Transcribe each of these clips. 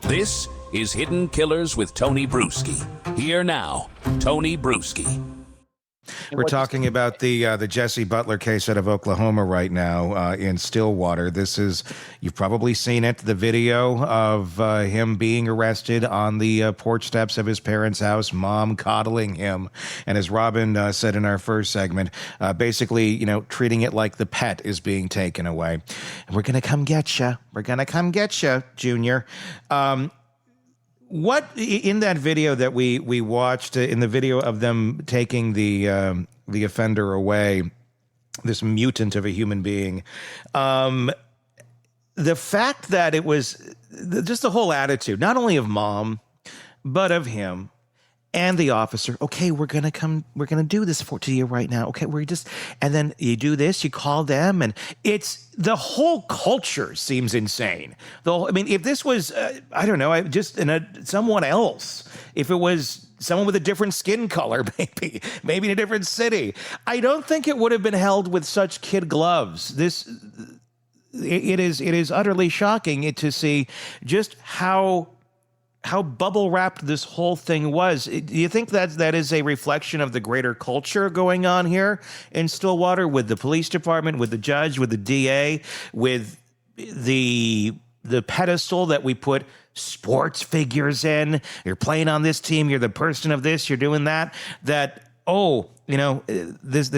This is Hidden Killers with Tony Brueski. Here now, Tony Brueski. We're talking about the Jesse Butler case out of Oklahoma right now in Stillwater. This is, you've probably seen it, the video of him being arrested on the porch steps of his parents' house, mom coddling him. And as Robin said in our first segment, basically, you know, treating it like the pet is being taken away. We're going to come get you. We're going to come get you, Junior. What in that video that we watched, in the video of them taking the offender away, this mutant of a human being, the fact that it was just the whole attitude, not only of mom, but of him and the officer. Okay, we're gonna do this to you right now. Okay, and then you do this, you call them, and it's the whole culture seems insane. I mean, if this was, I don't know, someone else, if it was someone with a different skin color, maybe in a different city, I don't think it would have been held with such kid gloves. It is utterly shocking to see just how bubble wrapped this whole thing was. Do you think that is a reflection of the greater culture going on here in Stillwater, with the police department, with the judge, with the DA, with the pedestal that we put sports figures in? You're playing on this team, you're the person of this, you're doing that, this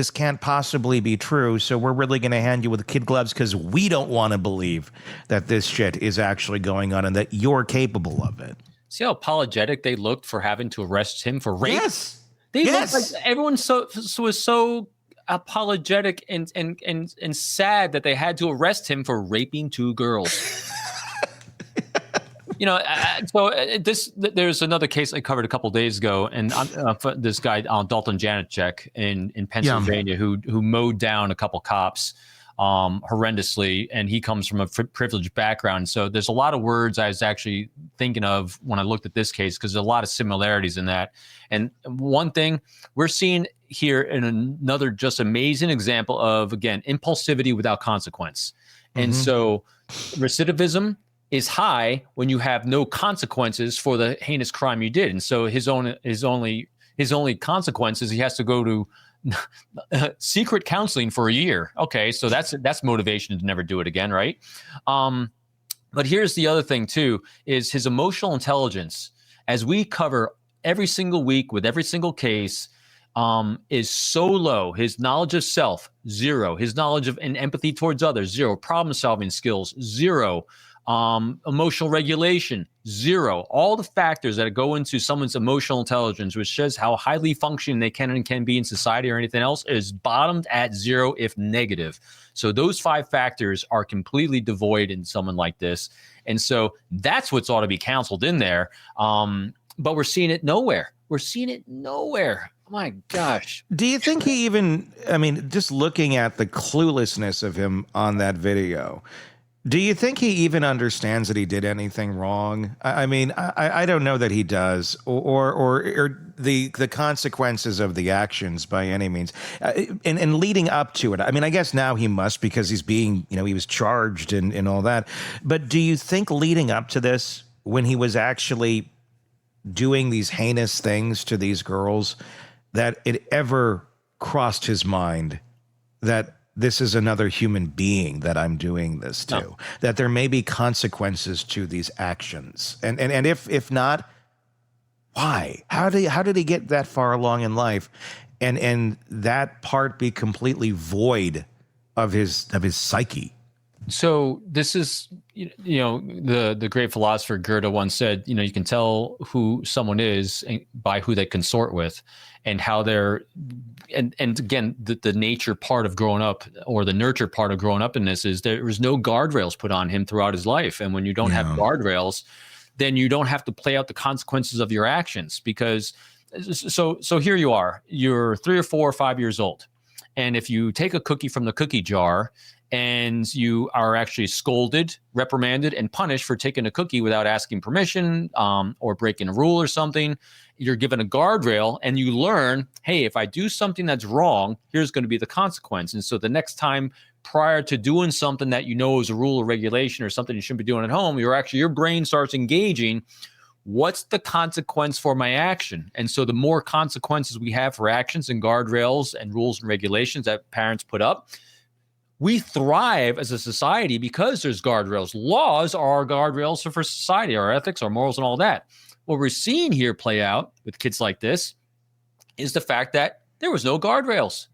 can't possibly be true, so we're really going to hand you with kid gloves because we don't want to believe that this shit is actually going on and that you're capable of it. See how apologetic they looked for having to arrest him for rape? Yes. They looked like everyone was so apologetic and sad that they had to arrest him for raping two girls. There's another case I covered a couple days ago, and this guy, Dalton Janicek in Pennsylvania, who mowed down a couple cops horrendously, and he comes from a privileged background. So there's a lot of words I was actually thinking of when I looked at this case, because there's a lot of similarities in that. And one thing we're seeing here in another just amazing example of, again, impulsivity without consequence. And so recidivism is high when you have no consequences for the heinous crime you did. And so his only consequence is he has to go to secret counseling for a year. Okay, so that's motivation to never do it again, right? But here's the other thing too, is his emotional intelligence, as we cover every single week with every single case, is so low. His knowledge of self, 0. His knowledge of and empathy towards others, 0. Problem solving skills, 0. Emotional regulation, 0. All the factors that go into someone's emotional intelligence, which says how highly functioning they can be in society or anything else, is bottomed at 0, if negative. So those 5 factors are completely devoid in someone like this. And so that's what's ought to be counseled in there. But we're seeing it nowhere. My gosh. Do you think he even, just looking at the cluelessness of him on that video, do you think he even understands that he did anything wrong? I don't know that he does, or the consequences of the actions by any means. And leading up to it, I guess now he must, because he's being, he was charged and all that. But do you think leading up to this, when he was actually doing these heinous things to these girls, that it ever crossed his mind that this is another human being that I'm doing this to, no. That there may be consequences to these actions? And if not, why? How did he get that far along in life and that part be completely void of his psyche? So this is, the great philosopher Goethe once said, you can tell who someone is by who they consort with, and how they're, and again, the nature part of growing up, or the nurture part of growing up in this, is there was no guardrails put on him throughout his life. And when you don't have guardrails, then you don't have to play out the consequences of your actions. Because so here you are, you're 3 or 4 or 5 years old. And if you take a cookie from the cookie jar and you are actually scolded, reprimanded, and punished for taking a cookie without asking permission, or breaking a rule or something, you're given a guardrail and you learn, hey, if I do something that's wrong, here's going to be the consequence. And so the next time prior to doing something that you know is a rule or regulation or something you shouldn't be doing at home, your brain starts engaging. What's the consequence for my action? And so the more consequences we have for actions and guardrails and rules and regulations that parents put up, we thrive as a society because there's guardrails. Laws are our guardrails for society, our ethics, our morals, and all that. What we're seeing here play out with kids like this is the fact that there was no guardrails.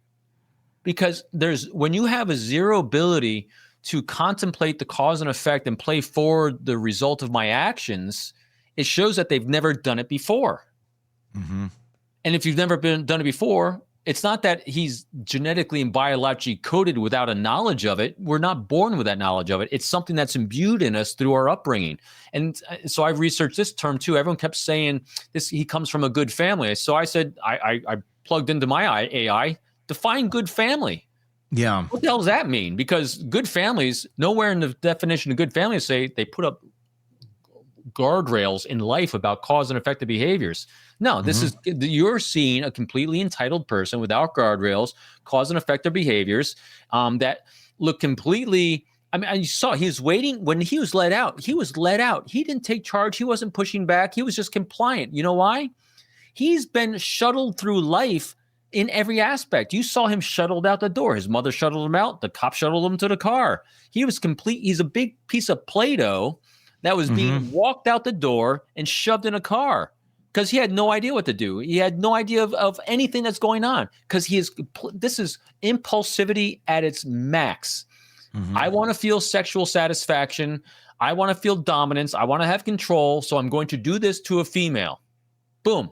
Because when you have a zero ability to contemplate the cause and effect and play forward the result of my actions, it shows that they've never done it before. Mm-hmm. And if you've never done it before, it's not that he's genetically and biologically coded without a knowledge of it. We're not born with that knowledge of it. It's something that's imbued in us through our upbringing. And so I've researched this term too. Everyone kept saying this, he comes from a good family. So I said, I plugged into my AI, define good family. Yeah. What the hell does that mean? Because good families, nowhere in the definition of good families say they put up guardrails in life about cause and effective behaviors. No, this is, you're seeing a completely entitled person without guardrails, cause and effective behaviors that look completely, I mean, you saw he was waiting when he was let out. He was let out. He didn't take charge. He wasn't pushing back. He was just compliant. You know why? He's been shuttled through life in every aspect. You saw him shuttled out the door. His mother shuttled him out. The cop shuttled him to the car. He was complete. He's a big piece of Play-Doh that was being walked out the door and shoved in a car because he had no idea what to do. He had no idea of anything that's going on because this is impulsivity at its max. I want to feel sexual satisfaction. I want to feel dominance. I want to have control. So I'm going to do this to a female. Boom.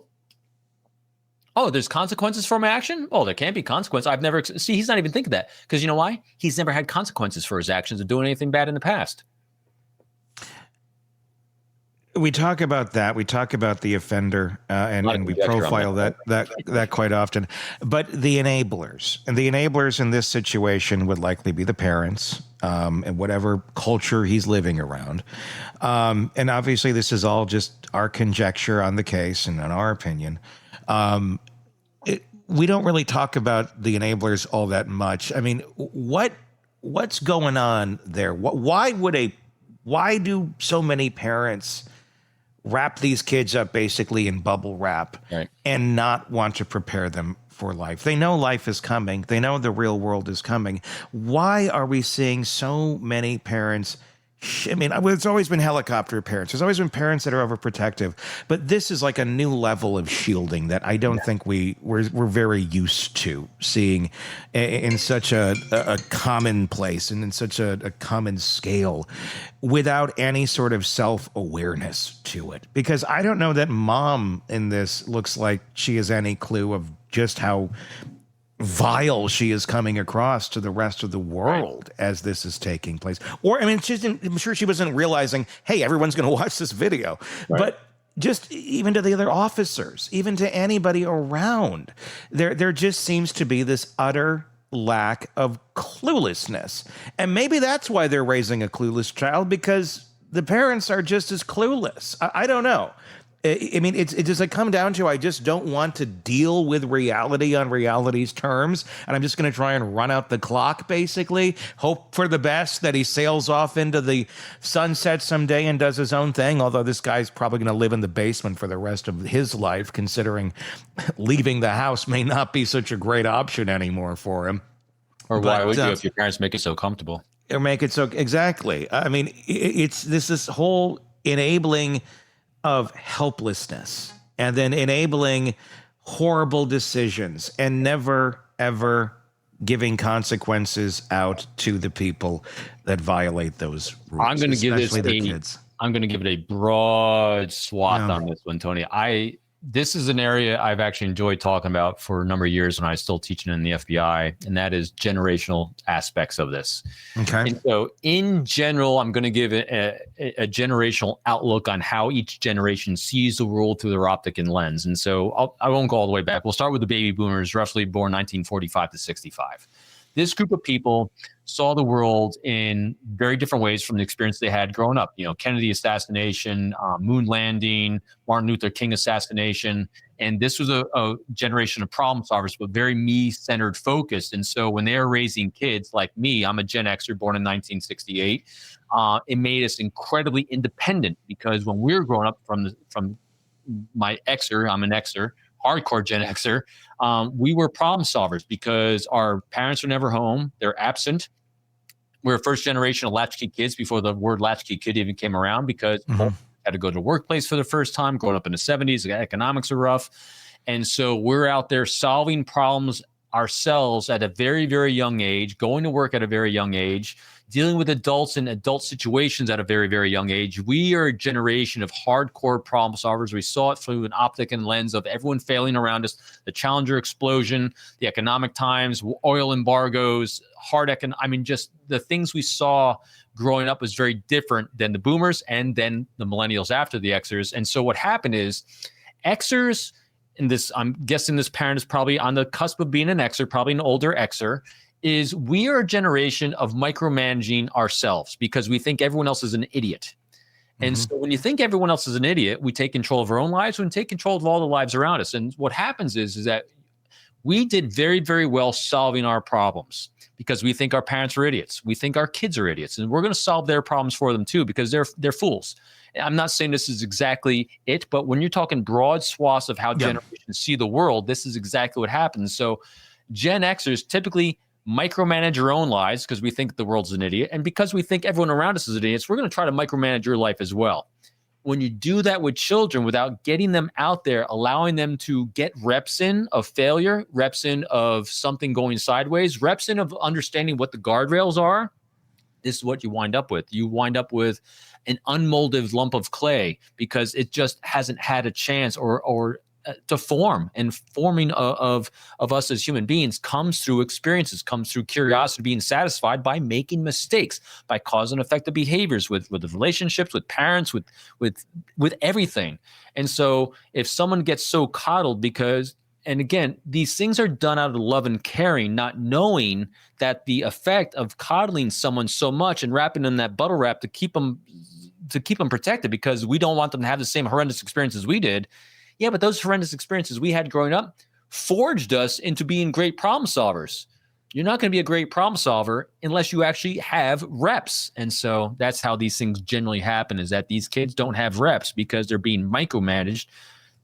Oh, there's consequences for my action? Oh, there can't be consequences. He's not even thinking that because you know why? He's never had consequences for his actions of doing anything bad in the past. We talk about that. We talk about the offender, and we profile that quite often. But the enablers in this situation would likely be the parents, and whatever culture he's living around. And obviously, this is all just our conjecture on the case and in our opinion. We don't really talk about the enablers all that much. I mean, what's going on there? Why do so many parents wrap these kids up basically in bubble wrap and not want to prepare them for life? They know life is coming. They know the real world is coming. Why are we seeing so many parents? I mean, it's always been helicopter parents. There's always been parents that are overprotective, but this is like a new level of shielding that I don't think we're very used to seeing in such a common place and in such a common scale without any sort of self-awareness to it. Because I don't know that mom in this looks like she has any clue of just how vile she is coming across to the rest of the world as this is taking place. Or, I mean, I'm sure she wasn't realizing, hey, everyone's going to watch this video. But just even to the other officers, even to anybody around, there just seems to be this utter lack of cluelessness. And maybe that's why they're raising a clueless child, because the parents are just as clueless. I don't know. I mean, it does it come down to I just don't want to deal with reality on reality's terms, and I'm just going to try and run out the clock, basically, hope for the best that he sails off into the sunset someday and does his own thing, although this guy's probably going to live in the basement for the rest of his life, considering leaving the house may not be such a great option anymore for him. Or why would you if your parents make it so comfortable? Or make it so, exactly. I mean, it's this whole enabling of helplessness and then enabling horrible decisions and never, ever giving consequences out to the people that violate those rules. I'm going to give it a broad swath on this one, Tony. This is an area I've actually enjoyed talking about for a number of years when I was still teaching in the FBI, and that is generational aspects of this. Okay. And so in general, I'm going to give a generational outlook on how each generation sees the world through their optic and lens. And so I won't go all the way back. We'll start with the baby boomers, roughly born 1945 to 65. This group of people saw the world in very different ways from the experience they had growing up. You know, Kennedy assassination, moon landing, Martin Luther King assassination, And this was a generation of problem solvers, but very me-centered focused. And so when they're raising kids like me, I'm a Gen Xer born in 1968. It made us incredibly independent, because when we were growing up from my Xer, I'm an Xer, hardcore Gen Xer, we were problem solvers because our parents were never home. They're absent. We're first generation of latchkey kids before the word latchkey kid even came around, because had to go to the workplace for the first time, growing up in the 70s, the economics are rough. And so we're out there solving problems ourselves at a very, very young age, going to work at a very young age, dealing with adults in adult situations at a very, very young age. We are a generation of hardcore problem solvers. We saw it through an optic and lens of everyone failing around us, the Challenger explosion, the economic times, oil embargoes, just the things we saw growing up was very different than the boomers and then the millennials after the Xers. And so what happened is Xers, and this, I'm guessing this parent is probably on the cusp of being an Xer, probably an older Xer, is we are a generation of micromanaging ourselves because we think everyone else is an idiot. And so when you think everyone else is an idiot, we take control of our own lives, we take control of all the lives around us. And what happens is that we did very, very well solving our problems because we think our parents are idiots. We think our kids are idiots, and we're going to solve their problems for them too because they're fools. I'm not saying this is exactly it, but when you're talking broad swaths of how generations see the world, this is exactly what happens. So Gen Xers typically micromanage your own lives because we think the world's an idiot. And because we think everyone around us is idiots, we're going to try to micromanage your life as well. When you do that with children without getting them out there, allowing them to get reps in of failure, reps in of something going sideways, reps in of understanding what the guardrails are, this is what you wind up with. You wind up with an unmolded lump of clay because it just hasn't had a chance or to form. And forming of us as human beings comes through experiences, comes through curiosity, being satisfied by making mistakes, by cause and effective behaviors with the relationships, with parents, with everything. And so if someone gets so coddled because, and again, these things are done out of love and caring, not knowing that the effect of coddling someone so much and wrapping them in that bubble wrap to keep them protected because we don't want them to have the same horrendous experiences we did. Yeah, but those horrendous experiences we had growing up forged us into being great problem solvers. You're not going to be a great problem solver unless you actually have reps. And so that's how these things generally happen, is that these kids don't have reps because they're being micromanaged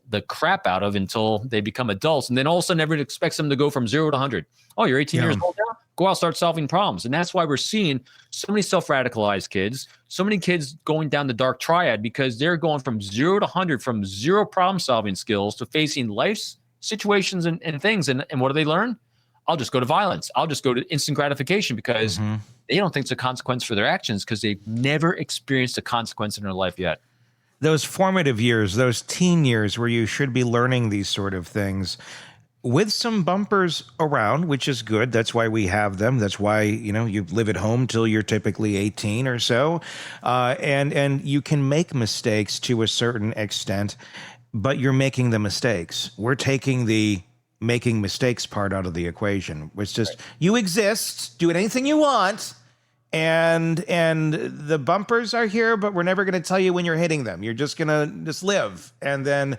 the crap out of until they become adults. And then all of a sudden everyone expects them to go from 0 to 100. Oh, you're 18 years old now? Go out, start solving problems. And that's why we're seeing so many self-radicalized kids, so many kids going down the dark triad because they're going from 0 to 100, from zero problem-solving skills to facing life's situations and things. And what do they learn? I'll just go to violence. I'll just go to instant gratification because they don't think it's a consequence for their actions because they've never experienced a consequence in their life yet. Those formative years, those teen years where you should be learning these sort of things with some bumpers around, which is good. That's why we have them. That's why, you live at home till you're typically 18 or so. And you can make mistakes to a certain extent, but you're making the mistakes. We're taking the making mistakes part out of the equation. It's just, you exist, do anything you want. And the bumpers are here, but we're never going to tell you when you're hitting them. You're just going to live and then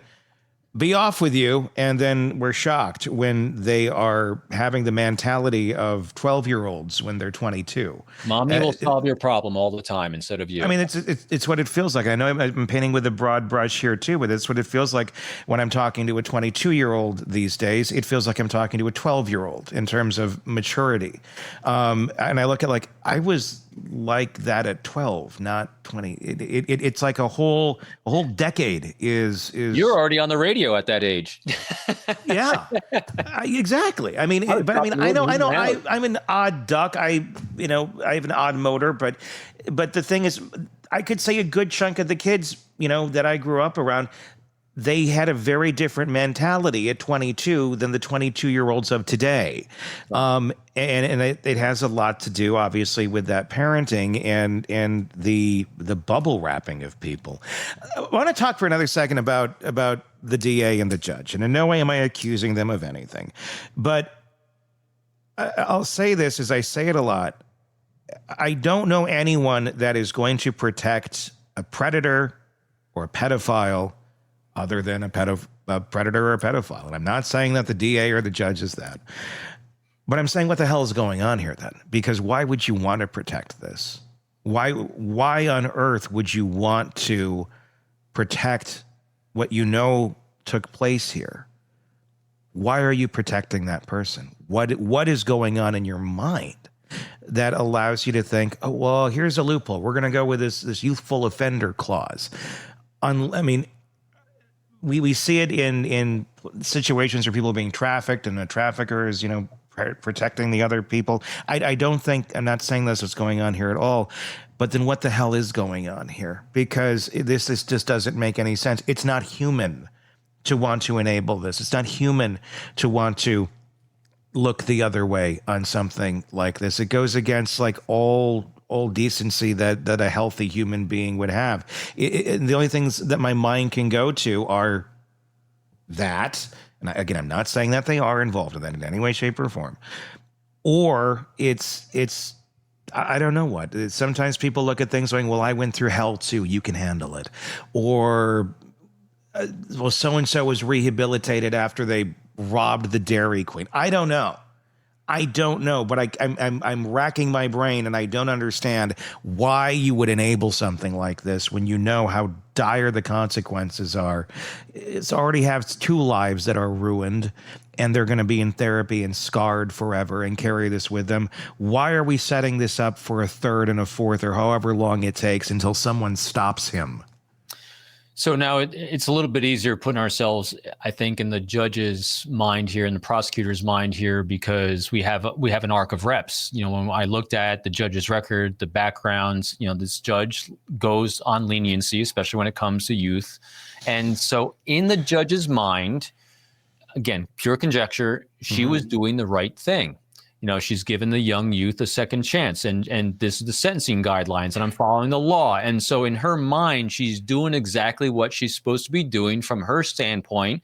be off with you. And then we're shocked when they are having the mentality of 12-year-olds when they're 22. Mommy will solve your problem all the time instead of you. I mean, it's what it feels like. I know I'm painting with a broad brush here too, but it's what it feels like when I'm talking to a 22-year-old these days. It feels like I'm talking to a 12-year-old in terms of maturity. And I look at I was like that at 12, not 20. It's like a whole decade is. You're already on the radio at that age. Yeah, exactly. I mean, I know. I'm an odd duck. I have an odd motor, but the thing is, I could say a good chunk of the kids, that I grew up around, they had a very different mentality at 22 than the 22-year-olds of today. And it has a lot to do, obviously, with that parenting and the bubble wrapping of people. I want to talk for another second about the DA and the judge. And in no way am I accusing them of anything. But I'll say this, as I say it a lot, I don't know anyone that is going to protect a predator or a pedophile other than a predator or a pedophile. And I'm not saying that the DA or the judge is that. But I'm saying, what the hell is going on here then? Because why would you want to protect this? Why on earth would you want to protect what you know took place here? Why are you protecting that person? What is going on in your mind that allows you to think, oh, well, here's a loophole. We're going to go with this youthful offender clause. I mean, we see it in situations where people are being trafficked and the trafficker is, protecting the other people. I don't think, I'm not saying this is going on here at all, but then what the hell is going on here? Because this just doesn't make any sense. It's not human to want to enable this. It's not human to want to look the other way on something like this. It goes against like all decency that a healthy human being would have. The only things that my mind can go to are that, and again, I'm not saying that they are involved in that in any way, shape, or form, or it's I don't know what. Sometimes people look at things going, well, I went through hell too, you can handle it, or well, so and so was rehabilitated after they robbed the Dairy Queen. I don't know, but I'm racking my brain, and I don't understand why you would enable something like this when you know how dire the consequences are. It's already has 2 lives that are ruined, and they're going to be in therapy and scarred forever and carry this with them. Why are we setting this up for a 3rd and a 4th, or however long it takes until someone stops him? So now it's a little bit easier putting ourselves, I think, in the judge's mind here, in the prosecutor's mind here, because we have an arc of reps. When I looked at the judge's record, the backgrounds, this judge goes on leniency, especially when it comes to youth. And so in the judge's mind, again, pure conjecture, she was doing the right thing. She's given the young youth a second chance, and this is the sentencing guidelines, and I'm following the law. And so in her mind, she's doing exactly what she's supposed to be doing from her standpoint.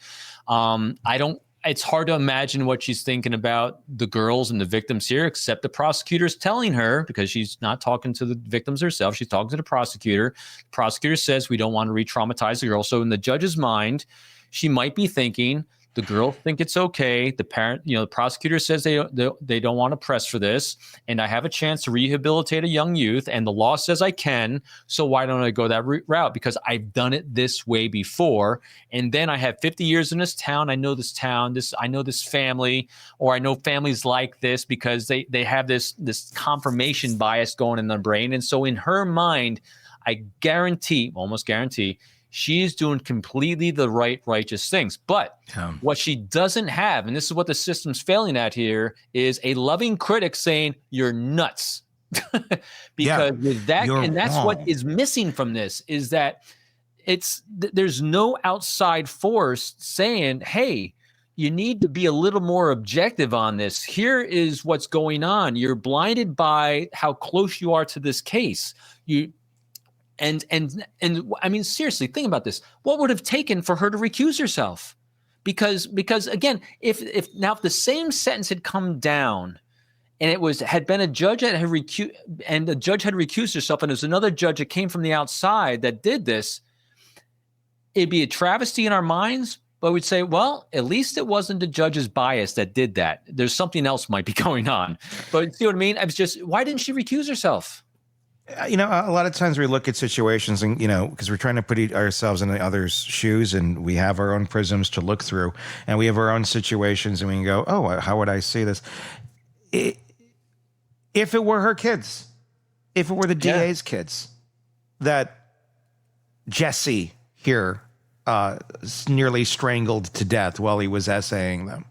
It's hard to imagine what she's thinking about the girls and the victims here, except the prosecutor's telling her, because she's not talking to the victims herself. She's talking to the prosecutor. The prosecutor says, we don't want to re-traumatize the girl. So in the judge's mind, she might be thinking, the girls think it's okay. The parent, the prosecutor says they don't want to press for this, and I have a chance to rehabilitate a young youth, and the law says I can. So why don't I go that route? Because I've done it this way before, and then I have 50 years in this town. I know this town. I know this family, or I know families like this because they have this confirmation bias going in their brain, and so in her mind, I almost guarantee. She's doing completely the righteous things. But what she doesn't have, and this is what the system's failing at here, is a loving critic saying, you're nuts. Because with that, and that's wrong. What is missing from this is that there's no outside force saying, hey, you need to be a little more objective on this. Here is what's going on. You're blinded by how close you are to this case. And I mean, seriously, think about this. What would have taken for her to recuse herself? Because again, if the same sentence had come down, and had been a judge that had and the judge had recused herself, and there's another judge that came from the outside that did this, it'd be a travesty in our minds. But we'd say, well, at least it wasn't the judge's bias that did that. There's something else might be going on. But see what I mean? I was just, why didn't she recuse herself? A lot of times we look at situations and, because we're trying to put ourselves in the other's shoes, and we have our own prisms to look through, and we have our own situations, and we can go, oh, how would I see this? If it were her kids, if it were the DA's kids that Jesse here nearly strangled to death while he was essaying them,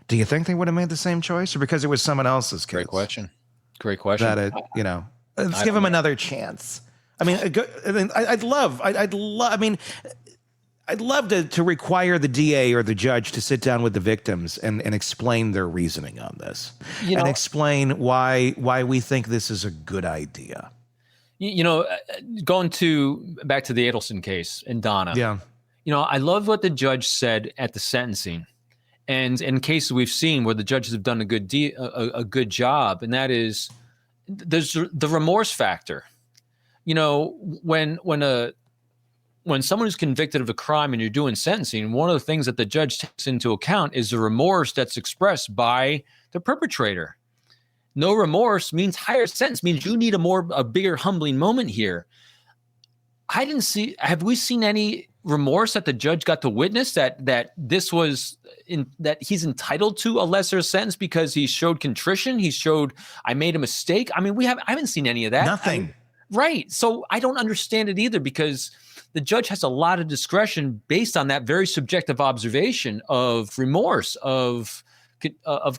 do you think they would have made the same choice, or because it was someone else's kids? Great question. That let's give him another chance. I mean, I'd love to require the DA or the judge to sit down with the victims and explain their reasoning on this, and explain why we think this is a good idea. Going back to the Adelson case and Donna. Yeah. I love what the judge said at the sentencing, and in cases we've seen where the judges have done a good job, and that is, there's the remorse factor. When when someone is convicted of a crime and you're doing sentencing, one of the things that the judge takes into account is the remorse that's expressed by the perpetrator. No remorse means higher sentence, means you need a bigger humbling moment here. Have we seen any remorse that the judge got to witness that this was that he's entitled to a lesser sentence because he showed contrition? He showed, I made a mistake. I mean, I haven't seen any of that. Nothing. Right. So I don't understand it either, because the judge has a lot of discretion based on that very subjective observation of remorse, of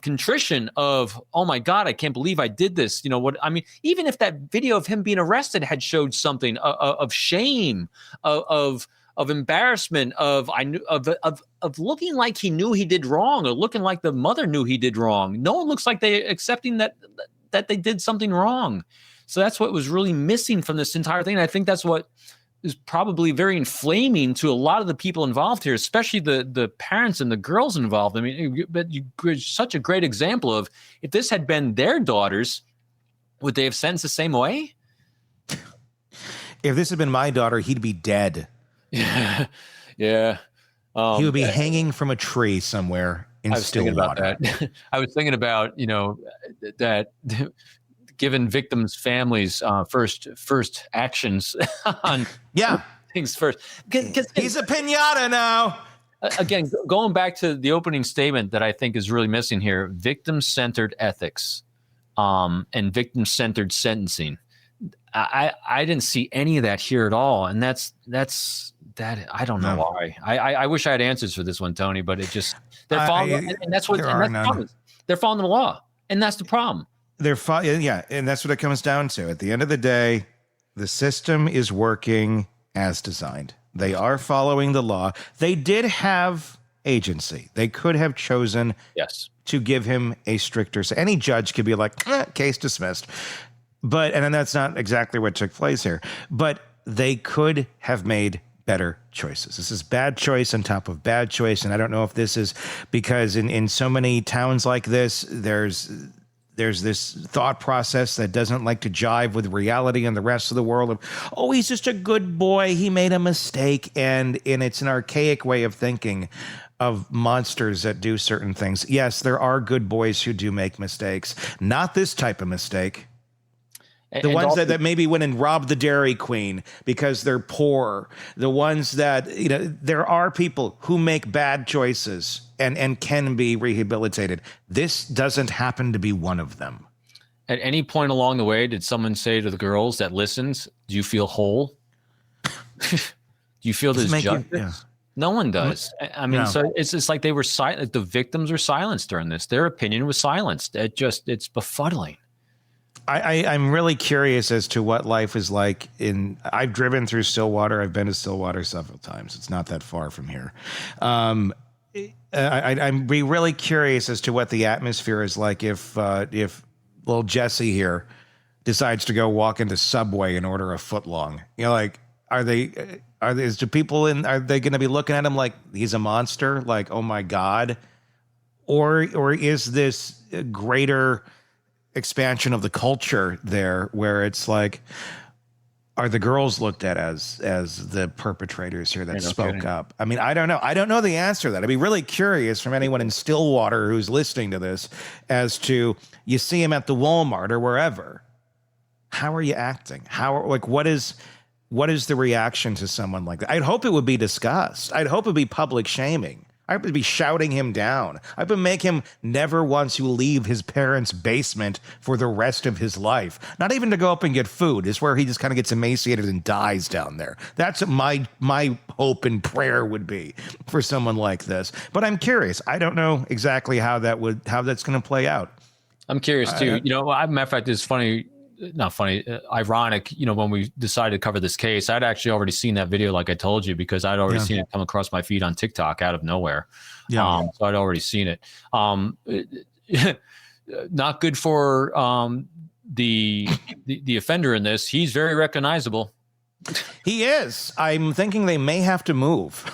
contrition, of, oh my God, I can't believe I did this. You know what I mean? Even if that video of him being arrested had showed something of shame, of embarrassment, of looking like he knew he did wrong, or looking like the mother knew he did wrong. No one looks like they accepting that they did something wrong. So that's what was really missing from this entire thing. And I think that's what is probably very inflaming to a lot of the people involved here, especially the parents and the girls involved. I mean, but you're such a great example of, if this had been their daughters, would they have sentenced the same way? If this had been my daughter, he'd be dead. Yeah. Yeah. He would be hanging from a tree somewhere in Stillwater. I was thinking about, that given victims' families first actions on things first. He's a pinata now. Again, going back to the opening statement that I think is really missing here: victim-centered ethics and victim-centered sentencing. I didn't see any of that here at all, and that's that. I don't know why. I wish I had answers for this one, Tony, but it just they're following, and that's what they're following the law, and that's the problem. And that's what it comes down to. At the end of the day, the system is working as designed. They are following the law. They did have agency. They could have chosen to give him a stricter. Any judge could be like, case dismissed. And then that's not exactly what took place here. But they could have made better choices. This is bad choice on top of bad choice. And I don't know if this is because in so many towns like this, there's this thought process that doesn't like to jive with reality and the rest of the world of, oh, he's just a good boy, he made a mistake. And it's an archaic way of thinking of monsters that do certain things. Yes, there are good boys who do make mistakes. Not this type of mistake. The ones also, that maybe went and robbed the Dairy Queen because they're poor. The ones that, there are people who make bad choices and can be rehabilitated. This doesn't happen to be one of them. At any point along the way, did someone say to the girls that listens, do you feel whole? Do you feel there's justice? No one does. I mean, so it's just like they were silent. The victims were silenced during this. Their opinion was silenced. It's befuddling. I'm really curious as to what life is like I've driven through Stillwater. I've been to Stillwater several times. It's not that far from here. I'd be really curious as to what the atmosphere is like if little Jesse here decides to go walk into Subway and order a footlong. Are they going to be looking at him like he's a monster? Like, oh my God. Or is this a greater expansion of the culture there where it's like, are the girls looked at as the perpetrators here that spoke up? I mean, I don't know. I don't know the answer to that. I'd be really curious from anyone in Stillwater who's listening to this as to, you see him at the Walmart or wherever. How are you acting? What is the reaction to someone like that? I'd hope it would be discussed. I'd hope it'd be public shaming. I would be shouting him down. I would make him never once leave his parents' basement for the rest of his life. Not even to go up and get food. It's where he just kind of gets emaciated and dies down there. That's what my hope and prayer would be for someone like this. But I'm curious. I don't know exactly how that's going to play out. I'm curious too. Matter of fact, it's funny. Not funny, ironic, when we decided to cover this case, I'd actually already seen that video, like I told you, because I'd already seen it come across my feed on TikTok out of nowhere. So I'd already seen it. Not good for the offender in this. He's very recognizable. He is. I'm thinking they may have to move.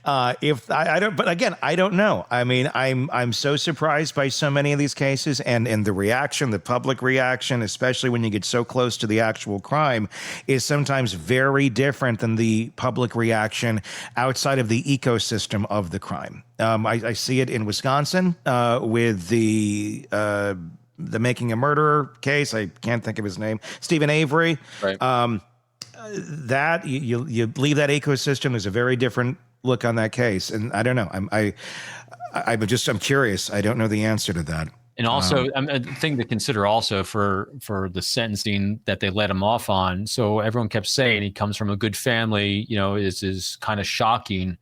If I don't, but again, I don't know. I mean, I'm so surprised by so many of these cases, and the reaction, the public reaction, especially when you get so close to the actual crime, is sometimes very different than the public reaction outside of the ecosystem of the crime. I see it in Wisconsin with the Making a Murderer case. I can't think of his name. Stephen Avery. Right. That you leave that ecosystem. There's a very different look on that case, and I don't know. I'm curious. I don't know the answer to that. And also, a thing to consider also for the sentencing that they let him off on. So everyone kept saying he comes from a good family. Is kind of shocking.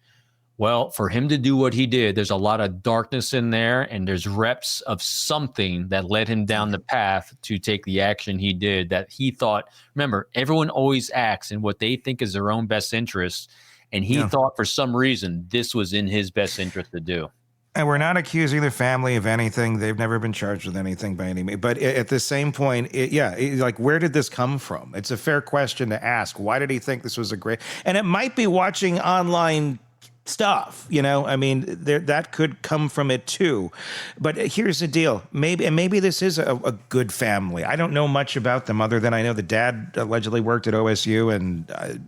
Well, for him to do what he did, there's a lot of darkness in there, and there's reps of something that led him down the path to take the action he did that he thought. Remember, everyone always acts in what they think is their own best interest, and he thought for some reason this was in his best interest to do. And we're not accusing the family of anything. They've never been charged with anything by any means. But at the same point, like, where did this come from? It's a fair question to ask. Why did he think this was a great... And it might be watching online stuff, I mean, that could come from it too. But here's the deal. Maybe this is a good family. I don't know much about them other than I know the dad allegedly worked at OSU, and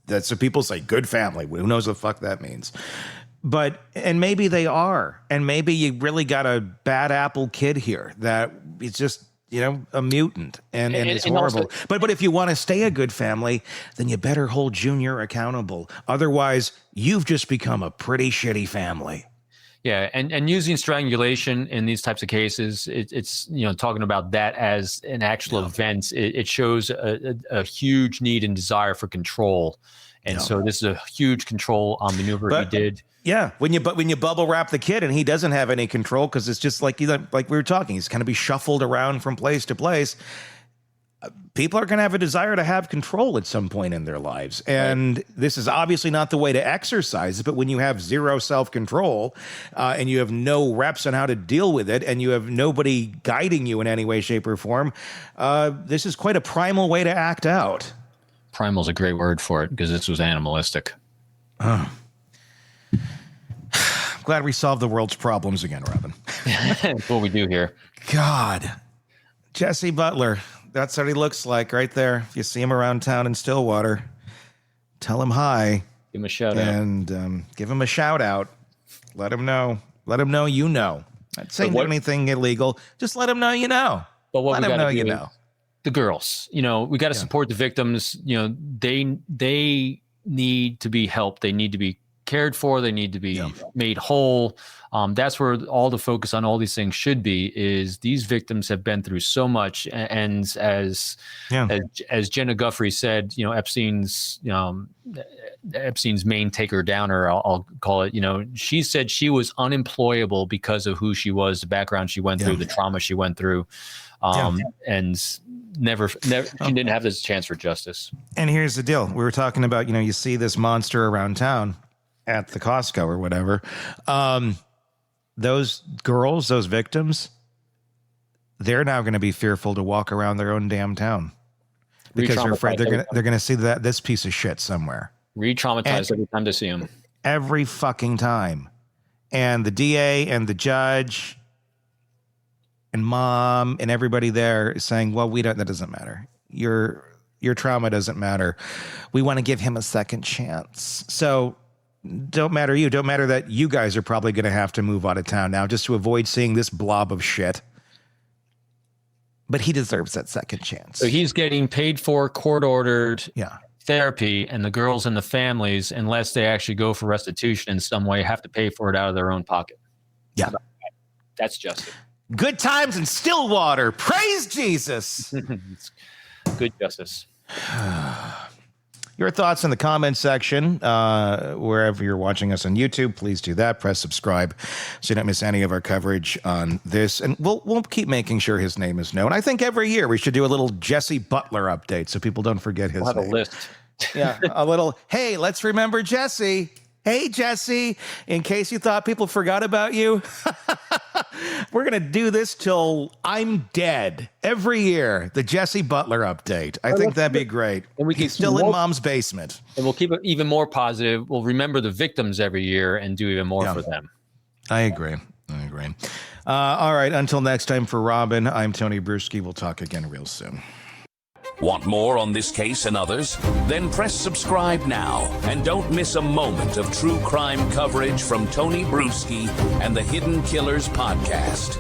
that's what people say, good family. Who knows what the fuck that means? And maybe they are. And maybe you really got a bad apple kid here that is just, a mutant and it's horrible. Also, but if you want to stay a good family, then you better hold Junior accountable. Otherwise, you've just become a pretty shitty family. Yeah, and using strangulation in these types of cases, it's talking about that as an actual event. It shows a huge need and desire for control, and so this is a huge control maneuver he did. Yeah, when you bubble wrap the kid and he doesn't have any control because it's just like we were talking, he's going to be shuffled around from place to place. People are going to have a desire to have control at some point in their lives. And this is obviously not the way to exercise it, but when you have zero self-control and you have no reps on how to deal with it and you have nobody guiding you in any way, shape, or form, this is quite a primal way to act out. Primal is a great word for it because this was animalistic. Glad we solved the world's problems again, Robin. That's what we do here. God. Jesse Butler. That's what he looks like right there. If you see him around town in Stillwater, tell him hi. Give him a shout out. And give him a shout out. Let him know. Let him know you know. Not saying do anything illegal. Just let him know you know. But what let we him know do you know. The girls, we got to support the victims. They need to be helped. They need to be cared for. They need to be made whole. That's where all the focus on all these things should be, is these victims have been through so much. And as Jenna Guffrey said, Epstein's main taker downer, I'll call it, she said she was unemployable because of who she was, the background she went through, the trauma she went through. And never she didn't have this chance for justice. And here's the deal. We were talking about, you see this monster around town at the Costco or whatever. Those girls, those victims, they're now going to be fearful to walk around their own damn town because they're afraid they're going to see this piece of shit somewhere. Re-traumatized every time they see him. Every fucking time. And the DA and the judge and mom and everybody there is saying, well, that doesn't matter. Your trauma doesn't matter. We want to give him a second chance. So don't matter that you guys are probably going to have to move out of town now just to avoid seeing this blob of shit. But he deserves that second chance. So he's getting paid for, court-ordered therapy, and the girls and the families, unless they actually go for restitution in some way, have to pay for it out of their own pocket. Yeah. That's justice. Good times in Stillwater. Praise Jesus. Good justice. Your thoughts in the comments section, wherever you're watching us on YouTube, please do that. Press subscribe so you don't miss any of our coverage on this. And we'll keep making sure his name is known. I think every year we should do a little Jesse Butler update so people don't forget his name. We'll have a list. Yeah, a little, hey, let's remember Jesse. Hey, Jesse, in case you thought people forgot about you. We're going to do this till I'm dead. Every year, the Jesse Butler update. I think that'd be great. And He's still in mom's basement. And we'll keep it even more positive. We'll remember the victims every year and do even more for them. I agree. All right. Until next time, for Robin, I'm Tony Brueski. We'll talk again real soon. Want more on this case and others? Then press subscribe now and don't miss a moment of true crime coverage from Tony Brueski and the Hidden Killers podcast.